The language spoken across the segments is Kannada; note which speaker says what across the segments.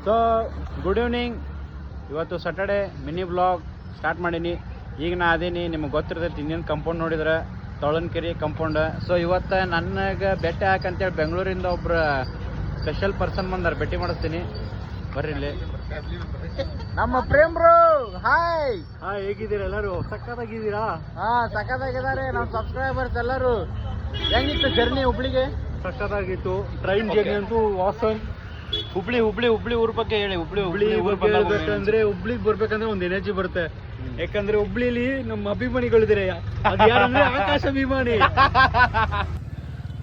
Speaker 1: So good evening. ಇವತ್ತು ಸ್ಯಾಟರ್ಡೆ ಮಿನಿ ಬ್ಲಾಗ್ ಸ್ಟಾರ್ಟ್ ಮಾಡೀನಿ. ಈಗ ನಾ ಅದೀನಿ, ನಿಮಗೆ ಗೊತ್ತಿರ್ತೈತಿ ಇನ್ನೇನು ಕಂಪೌಂಡ್ ನೋಡಿದ್ರೆ ತೊಳನ್ಕೆರೆ ಕಂಪೌಂಡ್. ಸೊ ಇವತ್ತು ನನಗೆ ಭೇಟಿ ಹಾಕಂತೇಳಿ ಬೆಂಗಳೂರಿಂದ ಒಬ್ರು ಸ್ಪೆಷಲ್ ಪರ್ಸನ್ ಬಂದಾರ, ಭೇಟಿ ಮಾಡಿಸ್ತೀನಿ ಬರ್ರಿ ಇಲ್ಲಿ. ನಮ್ಮ ಪ್ರೇಮ್ ಬ್ರೋ, ಹಾಯ್. ಹೇಗಿದ್ದೀರಾ ಎಲ್ಲರೂ? ಸಕ್ಕತ್ತಾಗಿದ್ದೀರಾ? ಸಕ್ಕತ್ತಾಗಿದ್ದಾರೆ ನಮ್ಮ ಸಬ್ಸ್ಕ್ರೈಬರ್ಸ್ ಎಲ್ಲರೂ. ಹೆಂಗಿತ್ತು ಜರ್ನಿ ಹುಬ್ಳಿಗೆ? ಸಕ್ಕತ್ತಾಗಿತ್ತು. ಟ್ರೈನ್ ಜರ್ನಿ ಅಂತೂ ವಾಸನ್. ಹುಬ್ಳಿ ಊರ್ ಬಗ್ಗೆ ಹೇಳಿ. ಹುಬ್ಳಿಗೆ ಬರ್ಬೇಕಂದ್ರೆ ಒಂದು ಎನರ್ಜಿ ಬರುತ್ತೆ. ಯಾಕಂದ್ರೆ ಹುಬ್ಳಿಲಿ ನಮ್ಮ ಅಭಿಮಾನಿಗಳಿದ್ದಾರೆ, ಆಕಾಶ ಅಭಿಮಾನಿ.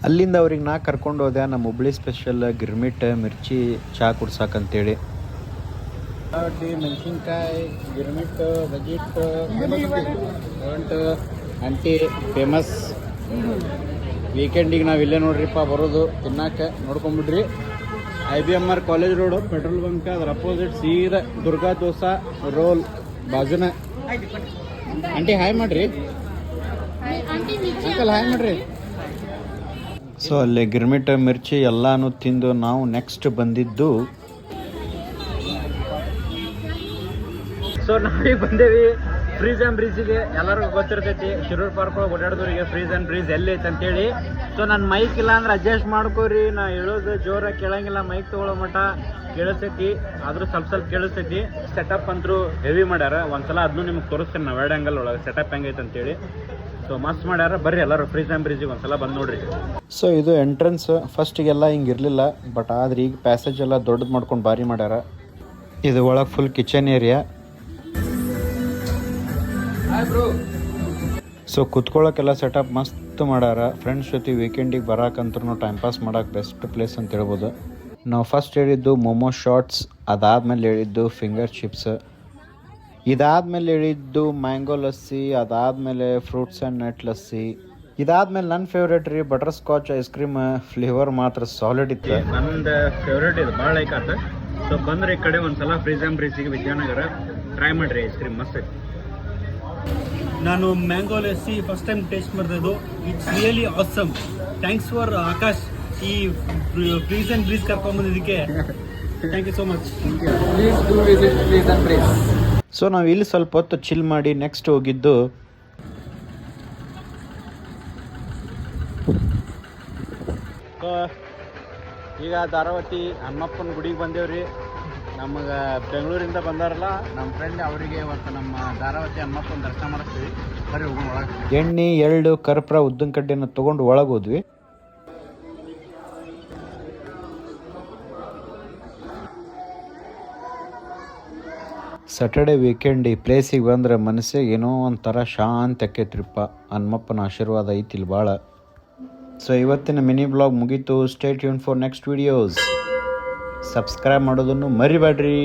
Speaker 2: ಅಲ್ಲಿಂದ ಅವ್ರಿಗೆ ನಾ ಕರ್ಕೊಂಡು ಹೋದೆ ನಮ್ಮ ಹುಬ್ಳಿ ಸ್ಪೆಷಲ್ ಗಿರ್ಮಿಟ್ ಮಿರ್ಚಿ ಚಹಾ ಕುಡ್ಸಾಕಂತೇಳಿ.
Speaker 1: ಮೆಣಸಿನ್ಕಾಯಿ, ಗಿರ್ಮಿಟ್, ಬಜಿಟ್, ಅಂಟಿ ಫೇಮಸ್. ವೀಕೆಂಡಿಗೆ ನಾವು ಇಲ್ಲೇ ನೋಡ್ರಿಪ್ಪ ಬರೋದು ತಿನ್ನಾಕ. ನೋಡ್ಕೊಂಬಿಡ್ರಿ. IBMR college road petrol bunk, ಅದ್ರ ಅಪೋಸಿಟ್ ಸೀದಾ ದುರ್ಗಾ ದೋಸಾ ರೋಲ್ ಬಾಜುನ. ಆಂಟಿ ಹಾಯ್ ಮಾಡ್ರಿ, ಅಂಕಲ್ ಹಾಯ್ ಮಾಡ್ರಿ.
Speaker 2: ಸೊ ಅಲ್ಲಿ ಗಿರ್ಮಿಟ್ ಮಿರ್ಚಿ ಎಲ್ಲಾನು ತಿಂದು ನಾವು ನೆಕ್ಸ್ಟ್ ಬಂದಿದ್ದು.
Speaker 1: ಸೊ ನಾವೀಗ ಬಂದೇವಿ ಫ್ರೀಸ್ ಆ್ಯಂಡ್ ಬ್ರೀಜಿಗೆ. ಎಲ್ಲರಿಗೂ ಗೊತ್ತಿರ್ತೈತಿ ಶಿರೂರ್ ಪಾರ್ಕ್ ಒಳಗೆ ಓಡಾಡೋರಿಗೆ ಫ್ರೀಸ್ ಆ್ಯಂಡ್ ಬ್ರೀಜ್ ಎಲ್ಲಿ ಐತೆ ಅಂತೇಳಿ. ಸೊ ನನ್ನ ಮೈಕ್ ಇಲ್ಲ ಅಂದ್ರೆ ಅಡ್ಜಸ್ಟ್ ಮಾಡ್ಕೋರಿ. ನಾ ಹೇಳೋದು ಜೋರಾಗಿ ಕೇಳಂಗಿಲ್ಲ, ಮೈಕ್ ತೊಗೊಳೋ ಮಟ್ಟ ಕೇಳಿಸ್ತೈತಿ, ಆದರೂ ಸ್ವಲ್ಪ ಕೇಳಿಸ್ತೈತಿ. ಸೆಟಪ್ ಅಂತೂ ಹೆವಿ ಮಾಡ್ಯಾರ. ಒಂದ್ಸಲ ಅದನ್ನು ನಿಮ್ಗೆ ತೋರಿಸ್ತೇನೆ ನಾವು ವೈಡ್ ಆ್ಯಂಗಲ್ ಒಳಗೆ ಸೆಟಪ್ ಹೆಂಗೈತೆ ಅಂತೇಳಿ. ಸೊ ಮಸ್ತ್ ಮಾಡ್ಯಾರ. ಬರ್ರಿ ಎಲ್ಲರೂ ಫ್ರೀಸ್ ಆ್ಯಂಡ್ ಬ್ರೀಜಿಗೆ ಒಂದ್ಸಲ ಬಂದು ನೋಡ್ರಿ.
Speaker 2: ಸೊ ಇದು ಎಂಟ್ರೆನ್ಸ್. ಫಸ್ಟಿಗೆಲ್ಲ ಹಿಂಗೆ ಇರಲಿಲ್ಲ, ಬಟ್ ಆದ್ರೆ ಈಗ ಪ್ಯಾಸೇಜ್ ಎಲ್ಲ ದೊಡ್ಡದು ಮಾಡ್ಕೊಂಡು ಭಾರಿ ಮಾಡ್ಯಾರ. ಇದು ಒಳಗೆ ಫುಲ್ ಕಿಚನ್ ಏರಿಯಾ. ಸೊ ಕುತ್ಕೊಳ್ಳೋಕೆಲ್ಲ ಸೆಟಪ್ ಮಸ್ತ್ ಮಾಡ್ಯಾರ. ಫ್ರೆಂಡ್ಸ್ ಜೊತೆ ವೀಕೆಂಡಿಗೆ ಬರಾಕಂತೂ ಟೈಮ್ ಪಾಸ್ ಮಾಡೋಕೆ ಬೆಸ್ಟ್ ಪ್ಲೇಸ್ ಅಂತ ಹೇಳ್ಬೋದು. ನಾವು ಫಸ್ಟ್ ಹೇಳಿದ್ದು ಮೋಮೋ ಶಾಟ್ಸ್, ಅದಾದಮೇಲೆ ಹೇಳಿದ್ದು ಫಿಂಗರ್ ಚಿಪ್ಸ್, ಇದಾದಮೇಲೆ ಹೇಳಿದ್ದು ಮ್ಯಾಂಗೋ ಲಸ್ಸಿ, ಅದಾದಮೇಲೆ ಫ್ರೂಟ್ಸ್ ಆ್ಯಂಡ್ ನಟ್ ಲಸ್ಸಿ, ಇದಾದಮೇಲೆ ನನ್ನ ಫೇವ್ರೇಟ್ ರೀ butter scotch ice cream. Flavour ಮಾತ್ರ ಸಾಲಿಡ್ ಇತ್ತು.
Speaker 1: ನಂದು ಫೇವ್ರೇಟ್ ಇದು, ಭಾಳ ಲೈಕ್ ಆತ. ಸೊ ಬಂದ್ರೆ ಈ ಕಡೆ ಒಂದ್ಸಲ ಫ್ರೀಸ್ ಆ್ಯಂಡ್ ಬ್ರೀಜಿಗೆ ವಿದ್ಯಾನಗರ ಟ್ರೈ ಮಾಡಿರಿ. ಐಸ್ ಕ್ರೀಮ್ ಮಸ್ತ್ ಐತಿ.
Speaker 3: ನಾನು mango lassi first time taste ಮಾಡಿದ್ದು. It's really awesome. Thanks for Akash, ಈ ಫ್ರೀಸ್ ಆ್ಯಂಡ್ ಬ್ರೀಜ್ ಕರ್ಕೊಂಬಂದಿದ್ದಕ್ಕೆ thank you so much.
Speaker 2: So ನಾವು ಇಲ್ಲಿ ಸ್ವಲ್ಪ ಹೊತ್ತು ಚಿಲ್ ಮಾಡಿ ನೆಕ್ಸ್ಟ್ ಹೋಗಿದ್ದು
Speaker 1: ಈಗ ಧಾರಾವತಿ ಹನುಮಪ್ಪನ ಗುಡಿಗೆ ಬಂದೇವ್ರಿ. ನಮಗೆ ಬೆಂಗಳೂರಿಂದ ಬಂದಾರಲ್ಲ ನಮ್ಮ ಫ್ರೆಂಡ್, ಅವರಿಗೆ ಇವತ್ತು ನಮ್ಮ ಧಾರಾವತಿ ಹನುಮಪ್ಪನ ದರ್ಶನ ಮಾಡಿಸ್ತೀವಿ. ಸರಿ ಹೋಗೋಣ ಒಳಗೆ.
Speaker 2: ಎಣ್ಣೆ, ಎಳ್ಳು, ಕರ್ಪೂರ, ಉದ್ದಿನ ಕಡ್ಡಿಯನ್ನು ತೊಗೊಂಡು ಒಳಗೆ ಹೋದ್ವಿ. ಸ್ಯಾಟರ್ಡೆ ವೀಕೆಂಡ್ ಈ ಪ್ಲೇಸಿಗೆ ಬಂದ್ರೆ ಮನಸ್ಸಿಗೆ ಏನೋ ಒಂಥರ ಶಾಂತಿ ಆಕೈತ್ರಿಪ್ಪ. ಹನುಮಪ್ಪನ ಆಶೀರ್ವಾದ ಐತಿಲ್ ಭಾಳ. ಸೊ ಇವತ್ತಿನ ಮಿನಿ ಬ್ಲಾಗ್ ಮುಗೀತು. Stay tune for next videos. Subscribe ಮಾಡೋದನ್ನು ಮರಿಬೇಡ್ರಿ.